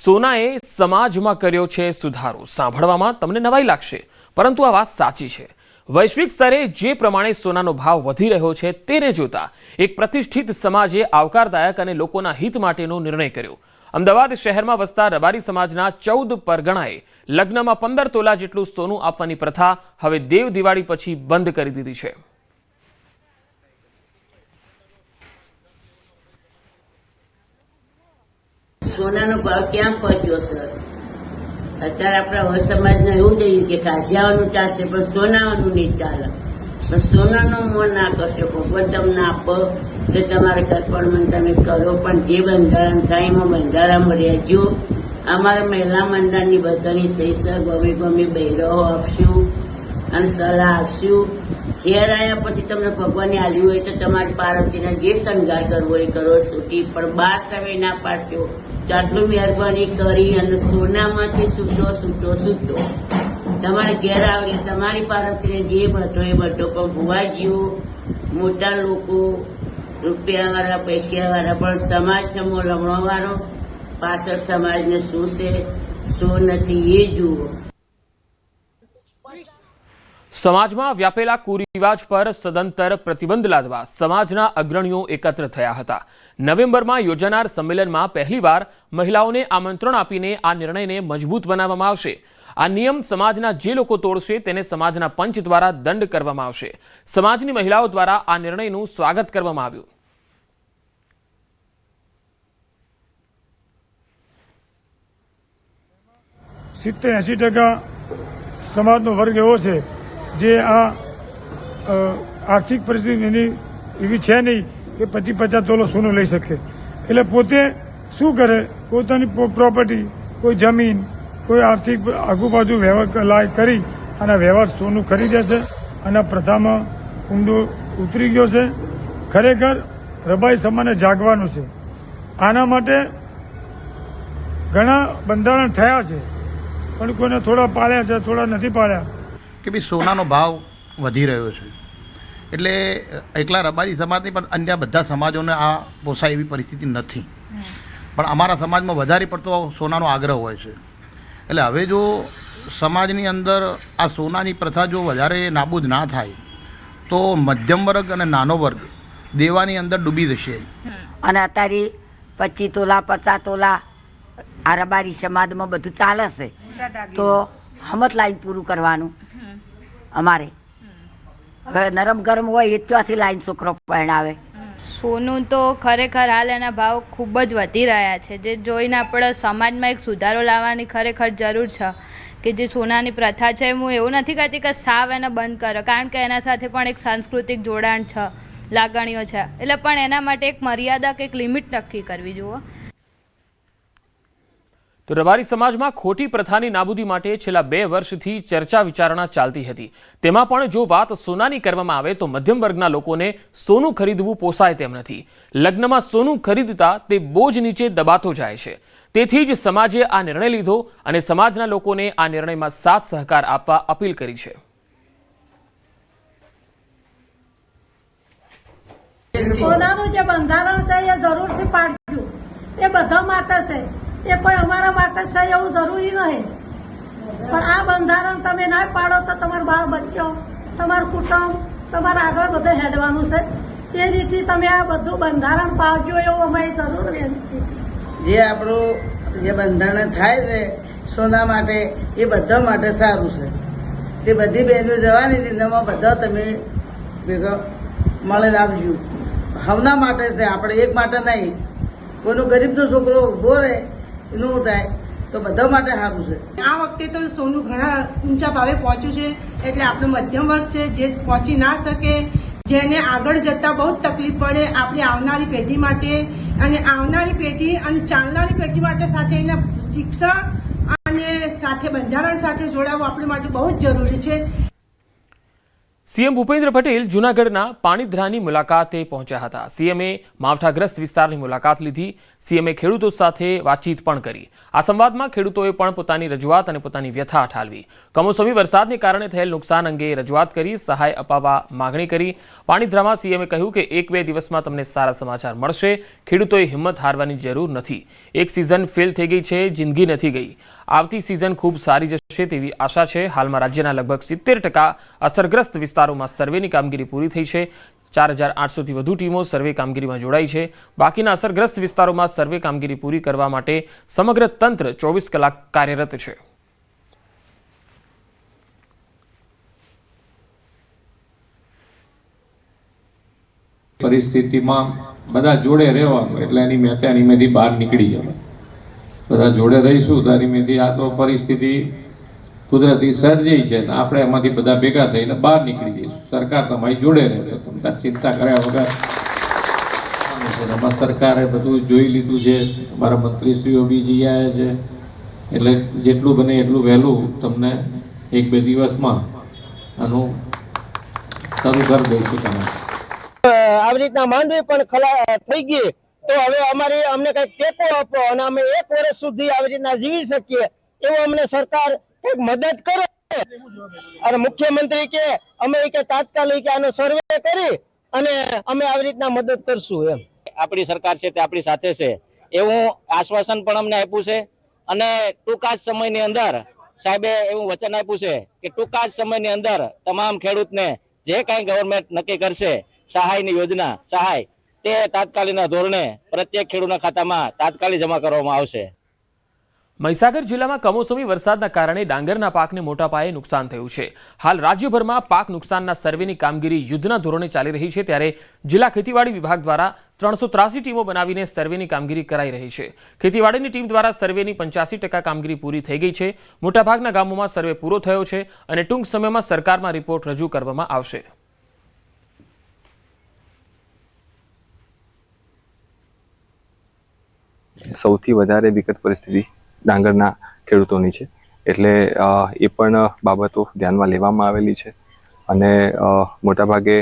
સોનાએ સમાજમાં કર્યો છે સુધારો। સાંભળવામાં તમને નવાઈ લાગશે, પરંતુ આ વાત સાચી છે। વૈશ્વિક સ્તરે જે પ્રમાણે સોનાનો ભાવ વધી રહ્યો છે તેને જોતા એક પ્રતિષ્ઠિત સમાજે આવકારદાયક અને લોકોના હિત માટેનો નિર્ણય કર્યો। અમદાવાદ શહેરમાં વસતા રબારી સમાજના 14 પરગણાએ લગ્નમાં 15 તોલા જેટલું સોનું આપવાની પ્રથા હવે દેવ દિવાળી પછી બંધ કરી દીધી છે। સોનાનો ભાવ ક્યાં પહોંચ્યો સર? અત્યારે આપણા હોય સમાજને એવું થયું કે કાઢિયાવાનું ચાલશે પણ સોનાવાનું નહીં ચાલે। પણ સોનાનો મોં ના કરશો, ભગવાન તમને આપો તો તમારા ઘરપણમાં તમે કરો, પણ જે બંધારણ થાય એમાં બંધારણમાં રહેજો। અમારા મહિલા મંડળની બધાની સહી સર ગમે બહેરો આપશું અને સલાહ આપશું। ઘેર આવ્યા પછી તમને ભગવાને આલ્યું હોય તો તમારી પાર્વતીના જે શણગાર કરવો એ કરો છૂટી, પણ બહાર તમે ના પાડશો। તો આટલું મહેરબાની કરી અને સોનામાંથી છૂટો તમારે ઘેર આવે તમારી પાર્વતીને જે બધો એ બધો, પણ ભુવાજીઓ મોટા લોકો રૂપિયાવાળા પૈસાવાળા પણ સમાજ સમૂહ લમણોવાળો પાછળ સમાજને શું છે શું નથી એ જુઓ। સમાજમાં વ્યાપેલા કુરિવાજ પર સદંતર પ્રતિબંધ લાદવા સમાજના અગ્રણીઓ એકત્ર થયા હતા। નવેમ્બરમાં યોજાનાર સંમેલનમાં પહેલીવાર મહિલાઓને આમંત્રણ આપીને આ નિર્ણયને મજબૂત બનાવવામાં આવશે। આ નિયમ સમાજના જે લોકો તોડશે તેને સમાજના પંચ દ્વારા દંડ કરવામાં આવશે। સમાજની મહિલાઓ દ્વારા આ નિર્ણયનું સ્વાગત કરવામાં આવ્યું। 70-80% સમાજનો વર્ગ એવો છે જે આ આર્થિક પરિસ્થિતિ એવી છે નહીં કે 25-50 તોલો સોનું લઈ શકે। એટલે પોતે શું કરે, પોતાની પ્રોપર્ટી, કોઈ જમીન, કોઈ આર્થિક આગુબાજુ વ્યવહાર કરી અને વ્યવહાર સોનું ખરીદે છે અને પ્રથામાં ઊંડો ઉતરી ગયો છે। ખરેખર રબારી સમાજને જાગવાનું છે। આના માટે ઘણા બંધારણ થયા છે, પણ કોઈને થોડા પાળ્યા છે, થોડા નથી પાળ્યા। કે ભાઈ સોનાનો ભાવ વધી રહ્યો છે એટલે એકલા રબારી સમાજની પણ અન્ય બધા સમાજોને આ પોસાય એવી પરિસ્થિતિ નથી, પણ અમારા સમાજમાં વધારે પડતો સોનાનો આગ્રહ હોય છે। એટલે હવે જો સમાજની અંદર આ સોનાની પ્રથા જો વધારે નાબૂદ ના થાય તો મધ્યમ વર્ગ અને નાનો વર્ગ દેવાની અંદર ડૂબી જશે। અને અત્યારે 25 તોલા 50 તોલા આ રબારી સમાજમાં બધું ચાલે છે, તો હમત લાઈન પૂરું કરવાનું અમારે। હવે નરમ ગરમ હોય એ ત્યાંથી લાઈન છોકરો પરણાવે। સોનું તો ખરેખર હાલ એના ભાવ ખૂબ જ વધી રહ્યા છે, જે જોઈને આપણે સમાજમાં એક સુધારો લાવવાની ખરેખર જરૂર છે કે જે સોનાની પ્રથા છે હું એવું નથી કહેતી કે સાવ એને બંધ કરો, કારણ કે એના સાથે પણ એક સાંસ્કૃતિક જોડાણ છે, લાગણીઓ છે, એટલે પણ એના માટે એક મર્યાદા કે એક લિમિટ નક્કી કરવી જોઈએ। તો રબારી સમાજમાં ખોટી પ્રથાની નાબૂદી માટે છેલ્લા 2 વર્ષથી ચર્ચા વિચારણા ચાલતી હતી। તેમાં પણ જો વાત સોનાની કરવામાં આવે તો મધ્યમ વર્ગના લોકોને સોનું ખરીદવું પોસાય તેમ નથી। લગ્નમાં સોનું ખરીદતા તે બોજ નીચે દબાતો જાય છે। તેથી જ સમાજે આ નિર્ણય લીધો અને સમાજના લોકોને આ નિર્ણયમાં સાથ સહકાર આપવા અપીલ કરી છે। સોનાનું જે બંધારણ છે એ જરૂરથી પાડજો, એ બધા માટે છે, એ કોઈ અમારા માટે છે એવું જરૂરી નહીં। પણ આ બંધારણ તમે ના પાડો તો તમારો બાળ બચ્ચો, તમારું કુટુંબ, તમારા આગળ બધું હેડવાનું છે। તે રીતે તમે આ બધું બંધારણ પાડજો એવું અમારી જરૂર વિનંતી છે। જે આપણું જે બંધારણ થાય છે સોના માટે એ બધા માટે સારું છે। તે બધી બહેનો જવાની છે, એમાં બધા તમે ભેગા મળીને આવજો। હવના માટે છે, આપણે એક માટે નહીં। કોઈનો ગરીબનો છોકરો ઉભો રહે એનું થાય તો બધા માટે સારું છે। આ વખતે તો સોનું ઘણા ઊંચા ભાવે પહોંચ્યું છે, એટલે આપણું મધ્યમ વર્ગ છે જે પહોંચી ના શકે, જેને આગળ જતા બહુ તકલીફ પડે, આપણી આવનારી પેઢી માટે અને આવનારી પેઢી અને ચાલનારી પેઢી માટે સાથે એના શિક્ષણ અને સાથે બંધારણ સાથે જોડાવવું આપણા માટે બહુ જ જરૂરી છે। સીએમ ભૂપેન્દ્ર પટેલ જૂનાગઢના પાણીધ્રાની મુલાકાતે પહોંચ્યા હતા. સીએમએ માવઠાગ્રસ્ત વિસ્તારની મુલાકાત લીધી. સીએમએ ખેડૂતો સાથે વાતચીત પણ કરી. આ સંવાદમાં ખેડૂતોએ પણ પોતાની રજૂઆત અને પોતાની વ્યથા ઠાલવી. કમોસમી વરસાદને કારણે થયેલ નુકસાન અંગે રજૂઆત કરી, સહાય અપાવવા માંગણી કરી. પાણીધ્રામાં સીએમએ કહ્યું કે 1-2 દિવસમાં તમને સારા સમાચાર મળશે. ખેડૂતોએ હિંમત હારવાની જરૂર નથી. એક સિઝન ફેલ થઈ ગઈ છે, જિંદગી નથી ગઈ. આવતી સિઝન ખૂબ સારી જશે તેવી આશા છે. હાલમાં રાજ્યના લગભગ 70% અસરગ્રસ્ત વિસ્તારોમાં સર્વેની કામગીરી પૂરી થઈ છે. 4800થી વધુ ટીમો સર્વે કામગીરીમાં જોડાઈ છે. બાકીના અસરગ્રસ્ત વિસ્તારોમાં સર્વે કામગીરી પૂરી કરવા માટે સમગ્ર તંત્ર 24 કલાક કાર્યરત છે. પરિસ્થિતિમાં બધા જોડે રહેવાનું, એટલે એની મેથી બહાર નીકળી જવાય. બધા જોડે રહીશું તો એની આ તો પરિસ્થિતિ કુદરતી સર્જાઈ છે ને આપણે એમાંથી બધા ભેગા થઈને બહાર નીકળી જઈશું. સરકાર તમારી જોડે રહેશે, તમે ચિંતા કર્યા વગર. એમાં સરકારે બધું જોઈ લીધું છે, અમારા મંત્રીશ્રીઓ બી જઈ આવ્યા છે, એટલે જેટલું બને એટલું વહેલું તમને 1-2 દિવસમાં આનું શરૂ કરી દઈશું. તમે આવી રીતના માંડવી પણ થઈ ગઈ તો હવે અમને કઈક ટેકો આપો અને અમે 1 વર્ષ સુધી આવી રીતના જીવી શકીએ એવું અમને સરકાર એક મદદ કરે. અને મુખ્યમંત્રી કે અમે તાત્કાલિક આનો સર્વે કરી અને અમે આવી રીતના મદદ કરશું. એમ આપણી સરકાર છે તે આપણી સાથે છે એવું આશ્વાસન પણ અમને આપ્યું છે. અને ટૂંકા જ સમયની અંદર સાહેબે એવું વચન આપ્યું છે કે ટૂંકા જ સમયની અંદર તમામ ખેડૂતને જે કાંઈ ગવર્મેન્ટ નક્કી કરશે સહાયની યોજના સહાય તે તાત્કાલિકના ધોરણે પ્રત્યેક ખેડૂતના ખાતામાં તાત્કાલિક જમા કરવામાં આવશે. મહીસાગર જિલ્લામાં કમોસમી વરસાદના કારણે ડાંગરના પાકને મોટા પાયે નુકસાન થયું છે. હાલ રાજ્યભરમાં પાક નુકસાનના સર્વેની કામગીરી યુદ્ધના ધોરણે ચાલી રહી છે. ત્યારે જિલ્લા ખેતીવાડી વિભાગ દ્વારા 383 ટીમો બનાવીને સર્વેની કામગીરી કરાઈ રહી છે. ખેતીવાડીની ટીમ દ્વારા સર્વેની 85% કામગીરી પૂરી થઈ ગઈ છે. મોટાભાગના ગામોમાં સર્વે પૂરો થયો છે અને ટૂંક સમયમાં સરકારમાં રિપોર્ટ રજૂ કરવામાં આવશે. સૌથી વધારે વિકટ પરિસ્થિતિ ડાંગરના ખેડૂતોની છે, એટલે એ પણ બાબતો ધ્યાનમાં લેવામાં આવેલી છે. અને મોટાભાગે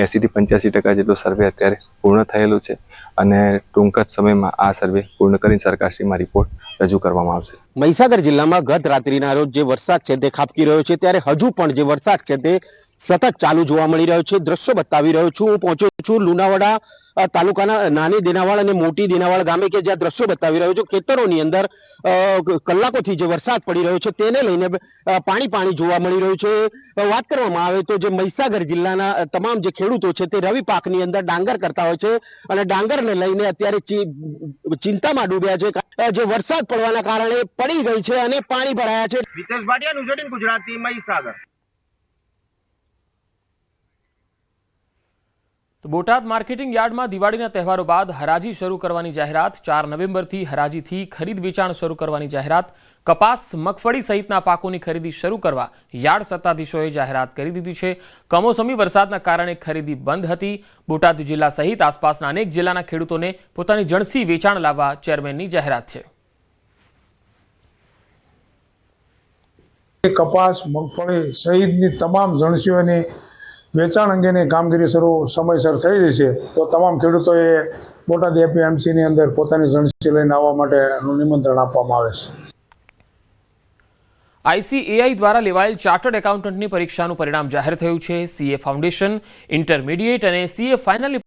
80થી 85% જેટલો સર્વે અત્યારે પૂર્ણ થયેલો છે અને ટૂંક જ સમયમાં આ સર્વે પૂર્ણ કરીને સરકારશ્રીમાં રિપોર્ટ રજૂ કરવામાં આવશે. મહીસાગર જિલ્લામાં ગત રાત્રિના રોજ જે વરસાદ છે તે ખાબકી રહ્યો છે, ત્યારે હજુ પણ જે વરસાદ છે તે સતત ચાલુ જોવા મળી રહ્યો છે. દ્રશ્યો બતાવી રહ્યો છું. હું પહોંચ્યો છું લુણાવાડા તાલુકાના નાની દેનાવાડ અને મોટી દેનાવાડ ગામે, કે જ્યાં દ્રશ્યો બતાવી રહ્યો છું. ખેતરોની અંદર કલાકોથી જે વરસાદ પડી રહ્યો છે તેને લઈને પાણી જોવા મળી રહ્યું છે. વાત કરવામાં આવે તો જે મહીસાગર જિલ્લાના તમામ જે ખેડૂતો છે તે રવિ પાકની અંદર ડાંગર કરતા હોય છે અને ડાંગરને લઈને અત્યારે ચિંતામાં ડૂબ્યા છે. જે વરસાદ પડવાના કારણે પડી ગઈ છે અને પાણી ભરાયા છે. વિતેશ ભાટિયા, ન્યૂઝ 18 ગુજરાતી, મહીસાગર. તો બોટાદ માર્કેટિંગ યાર્ડમાં દિવાળીના તહેવારો બાદ હરાજી શરૂ કરવાની જાહેરાત. 4 નવેમ્બરથી હરાજીથી ખરીદ વેચાણ શરૂ કરવાની જાહેરાત. કપાસ, મગફળી સહિતના પાકોની ખરીદી શરૂ કરવા યાર્ડ સત્તાધીશોએ જાહેરાત કરી દીધી છે. કમોસમી વરસાદના કારણે ખરીદી બંધ હતી. બોટાદ જિલ્લા સહિત આસપાસના અનેક જિલ્લાના ખેડૂતોને પોતાની જણસી વેચાણ લાવવા ચેરમેનની જાહેરાત છે. કપાસ, મગફળી સહિતની તમામ જણસીઓની વેચાણ અંગેની કામગીરી શરૂ સમયસર થઈ જશે તો તમામ ખેડૂતોએ બોટાદ એપીએમસીની અંદર પોતાની જણસી લઈને આવવા માટેનું નિમંત્રણ આપવામાં આવે છે. ICAI દ્વારા લેવાયેલ ચાર્ટર્ડ એકાઉન્ટન્ટની પરીક્ષાનું પરિણામ જાહેર થયું છે. CA ફાઉન્ડેશન, ઇન્ટરમીડિયેટ અને CA ફાઇનલની